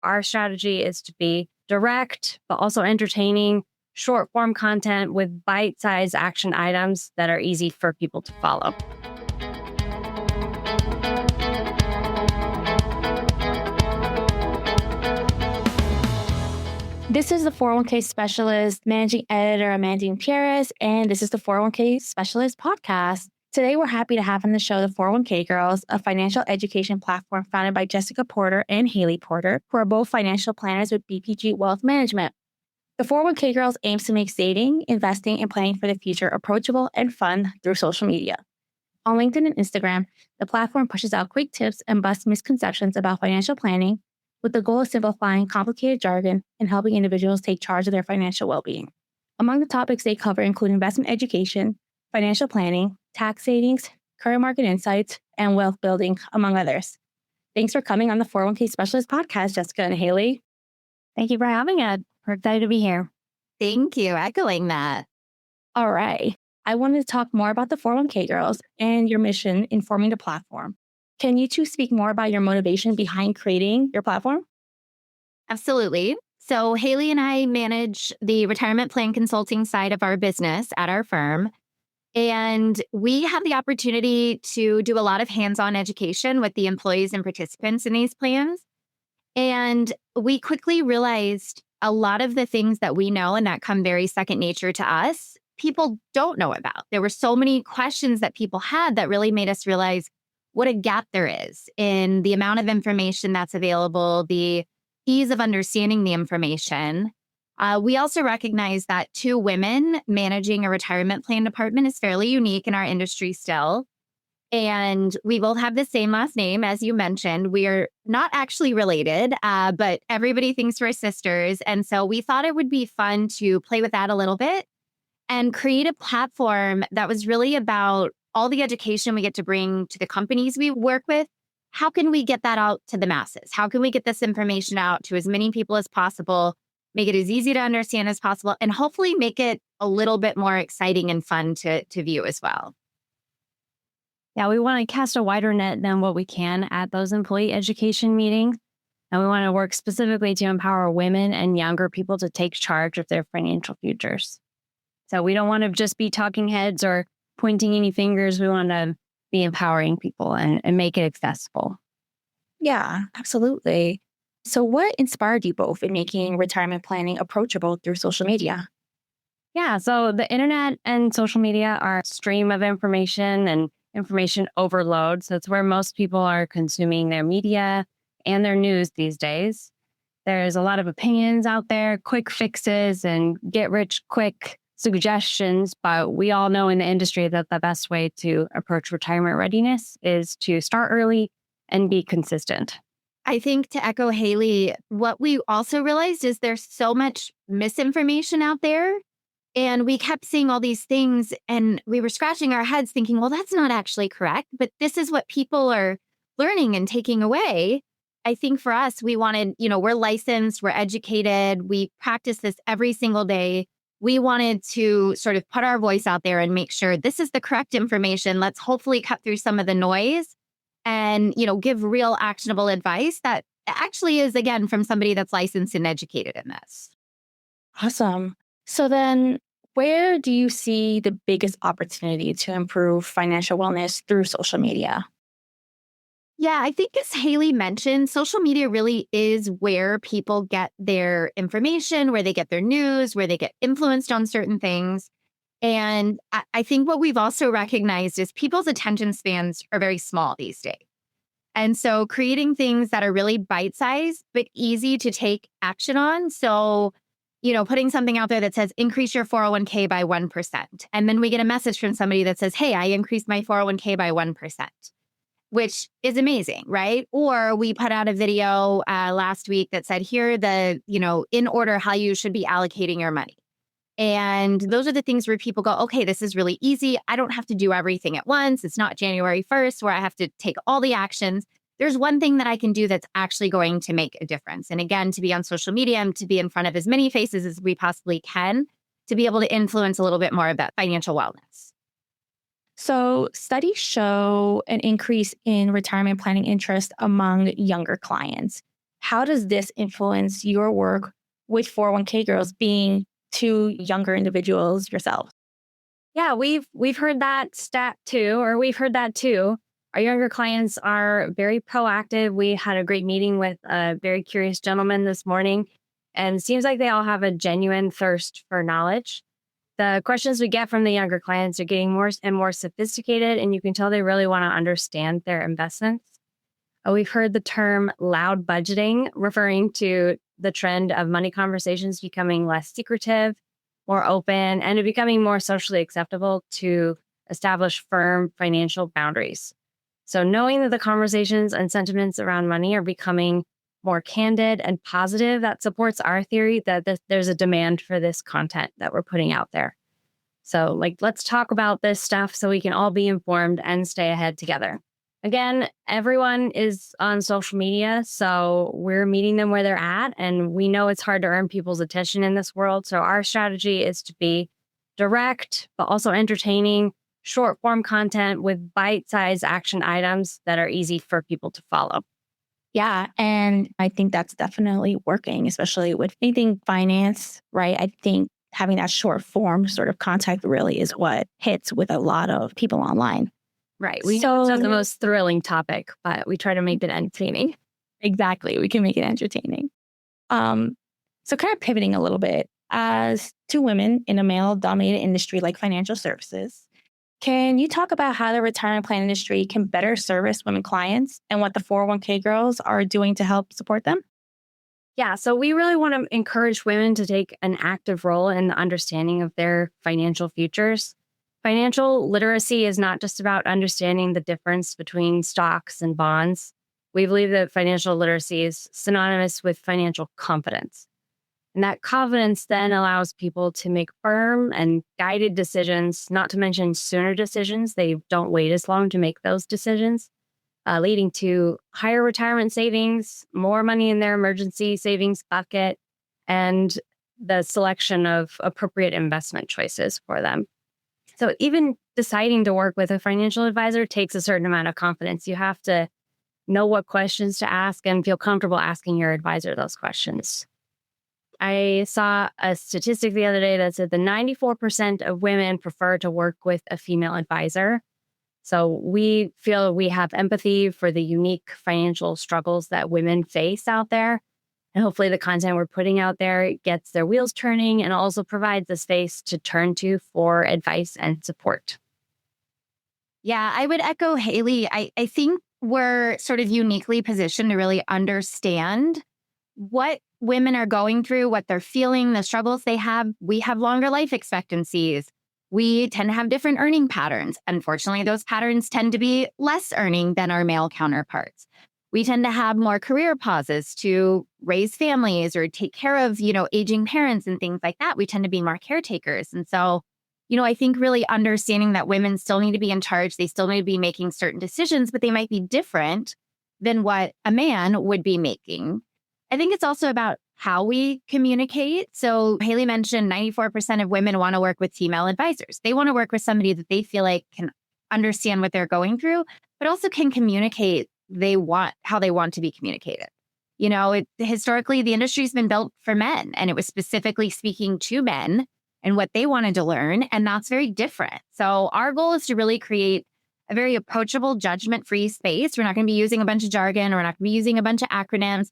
our strategy is to be direct, but also entertaining, short form content with bite-sized action items that are easy for people to follow. This is the 401k Specialist Managing Editor Amanda Pierres, and this is the 401k Specialist Podcast. Today, we're happy to have on the show the 401k Girls, a financial education platform founded by Jessica Porter and Hayley Porter, who are both financial planners with BPG Wealth Management. The 401k Girls aims to make saving, investing, and planning for the future approachable and fun through social media. On LinkedIn and Instagram, the platform pushes out quick tips and busts misconceptions about financial planning, with the goal of simplifying complicated jargon and helping individuals take charge of their financial well-being. Among the topics they cover include investment education, financial planning, tax savings, current market insights, and wealth building, among others. Thanks for coming on the 401k Specialist Podcast, Jessica and Hayley. Thank you for having us. We're excited to be here. Thank you. Echoing that. All right. I wanted to talk more about the 401k Girls and your mission in forming the platform. Can you two speak more about your motivation behind creating your platform? Absolutely. So Hayley and I manage the retirement plan consulting side of our business at our firm. And we have the opportunity to do a lot of hands-on education with the employees and participants in these plans. And we quickly realized a lot of the things that we know and that come very second nature to us, people don't know about. There were so many questions that people had that really made us realize what a gap there is in the amount of information that's available, the ease of understanding the information. We also recognize that two women managing a retirement plan department is fairly unique in our industry still. And we both have the same last name, as you mentioned. We are not actually related, but everybody thinks we're sisters. And so we thought it would be fun to play with that a little bit and create a platform that was really about all the education we get to bring to the companies we work with. How can we get that out to the masses? How can we get this information out to as many people as possible, make it as easy to understand as possible, and hopefully make it a little bit more exciting and fun to view as well? Yeah, we want to cast a wider net than what we can at those employee education meetings. And we want to work specifically to empower women and younger people to take charge of their financial futures. So we don't want to just be talking heads or pointing any fingers. We want to be empowering people and make it accessible. Yeah, absolutely. So what inspired you both in making retirement planning approachable through social media? Yeah, so the internet and social media are a stream of information and information overload. So it's where most people are consuming their media and their news these days. There's a lot of opinions out there, quick fixes and get rich quick suggestions, but we all know in the industry that the best way to approach retirement readiness is to start early and be consistent. I think to echo Hayley, what we also realized is there's so much misinformation out there. And we kept seeing all these things and we were scratching our heads thinking, well, that's not actually correct, but this is what people are learning and taking away. I think for us, we wanted, we're licensed, we're educated, we practice this every single day. We wanted to sort of put our voice out there and make sure this is the correct information. Let's hopefully cut through some of the noise and, give real actionable advice that actually is, again, from somebody that's licensed and educated in this. Awesome. So then where do you see the biggest opportunity to improve financial wellness through social media? Yeah, I think as Hayley mentioned, social media really is where people get their information, where they get their news, where they get influenced on certain things. And I think what we've also recognized is people's attention spans are very small these days. And so creating things that are really bite-sized, but easy to take action on. So, putting something out there that says, increase your 401k by 1%. And then we get a message from somebody that says, hey, I increased my 401k by 1%. Which is amazing, right? Or we put out a video last week that said, here are the, in order how you should be allocating your money. And those are the things where people go, okay, this is really easy. I don't have to do everything at once. It's not January 1st where I have to take all the actions. There's one thing that I can do that's actually going to make a difference. And again, to be on social media and to be in front of as many faces as we possibly can to be able to influence a little bit more of that financial wellness. So studies show an increase in retirement planning interest among younger clients. How does this influence your work with 401k girls being two younger individuals yourself? Yeah, we've heard that stat too, or we've heard that too. Our younger clients are very proactive. We had a great meeting with a very curious gentleman this morning, and it seems like they all have a genuine thirst for knowledge. The questions we get from the younger clients are getting more and more sophisticated, and you can tell they really want to understand their investments. We've heard the term loud budgeting, referring to the trend of money conversations becoming less secretive, more open, and it becoming more socially acceptable to establish firm financial boundaries. So, knowing that the conversations and sentiments around money are becoming more candid and positive, that supports our theory that there's a demand for this content that we're putting out there. So, let's talk about this stuff so we can all be informed and stay ahead together. Again, everyone is on social media, so we're meeting them where they're at. And we know it's hard to earn people's attention in this world. So our strategy is to be direct, but also entertaining, short form content with bite-sized action items that are easy for people to follow. Yeah. And I think that's definitely working, especially with anything finance, right? I think having that short form sort of contact really is what hits with a lot of people online. Right. It's not the most thrilling topic, but we try to make it entertaining. Exactly. We can make it entertaining. So kind of pivoting a little bit, as two women in a male-dominated industry like financial services, can you talk about how the retirement plan industry can better service women clients and what the 401k girls are doing to help support them? Yeah, so we really want to encourage women to take an active role in the understanding of their financial futures. Financial literacy is not just about understanding the difference between stocks and bonds. We believe that financial literacy is synonymous with financial confidence. And that confidence then allows people to make firm and guided decisions, not to mention sooner decisions. They don't wait as long to make those decisions, leading to higher retirement savings, more money in their emergency savings bucket, and the selection of appropriate investment choices for them. So even deciding to work with a financial advisor takes a certain amount of confidence. You have to know what questions to ask and feel comfortable asking your advisor those questions. I saw a statistic the other day that said the 94% of women prefer to work with a female advisor. So we feel we have empathy for the unique financial struggles that women face out there. And hopefully the content we're putting out there gets their wheels turning and also provides a space to turn to for advice and support. Yeah, I would echo Hayley. I think we're sort of uniquely positioned to really understand what women are going through, what they're feeling, the struggles they have. We have longer life expectancies. We tend to have different earning patterns. Unfortunately, those patterns tend to be less earning than our male counterparts. We tend to have more career pauses to raise families or take care of, aging parents and things like that. We tend to be more caretakers. And so, I think really understanding that women still need to be in charge. They still need to be making certain decisions, but they might be different than what a man would be making. I think it's also about how we communicate. So Hayley mentioned 94% of women want to work with female advisors. They want to work with somebody that they feel like can understand what they're going through, but also can communicate how they want to be communicated. Historically, the industry's been built for men, and it was specifically speaking to men and what they wanted to learn. And that's very different. So our goal is to really create a very approachable, judgment-free space. We're not going to be using a bunch of jargon. We're not going to be using a bunch of acronyms.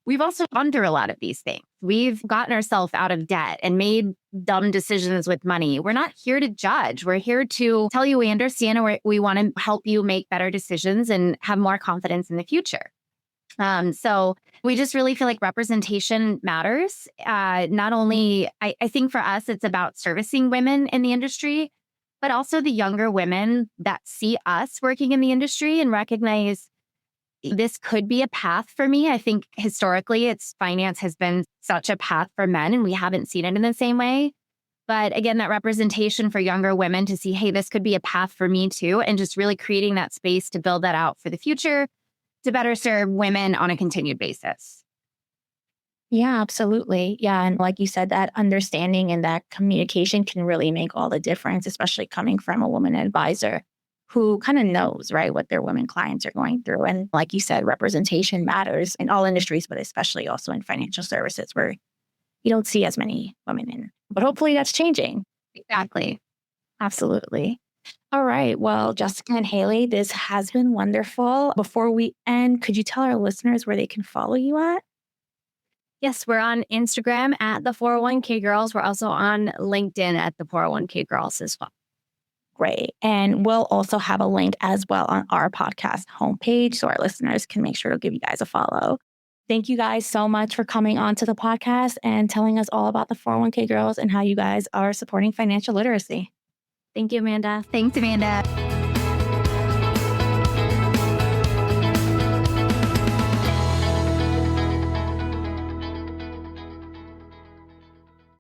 We've also gone through a lot of these things. We've gotten ourselves out of debt and made dumb decisions with money. We're not here to judge. We're here to tell you we understand and we want to help you make better decisions and have more confidence in the future. So we just really feel like representation matters. Not only, I think for us, it's about servicing women in the industry, but also the younger women that see us working in the industry and recognize this could be a path for me. I think historically, finance has been such a path for men, and we haven't seen it in the same way. But again, that representation for younger women to see, hey, this could be a path for me too, and just really creating that space to build that out for the future to better serve women on a continued basis. Yeah, absolutely. Yeah. And like you said, that understanding and that communication can really make all the difference, especially coming from a woman advisor who kind of knows, right, what their women clients are going through. And like you said, representation matters in all industries, but especially also in financial services where you don't see as many women in. But hopefully that's changing. Exactly. Absolutely. All right. Well, Jessica and Hayley, this has been wonderful. Before we end, could you tell our listeners where they can follow you at? Yes, we're on Instagram at the 401k Girls. We're also on LinkedIn at the 401k Girls as well. Great. And we'll also have a link as well on our podcast homepage so our listeners can make sure to give you guys a follow. Thank you guys so much for coming on to the podcast and telling us all about the 401k Girls and how you guys are supporting financial literacy. Thank you, Amanda. Thanks, Amanda.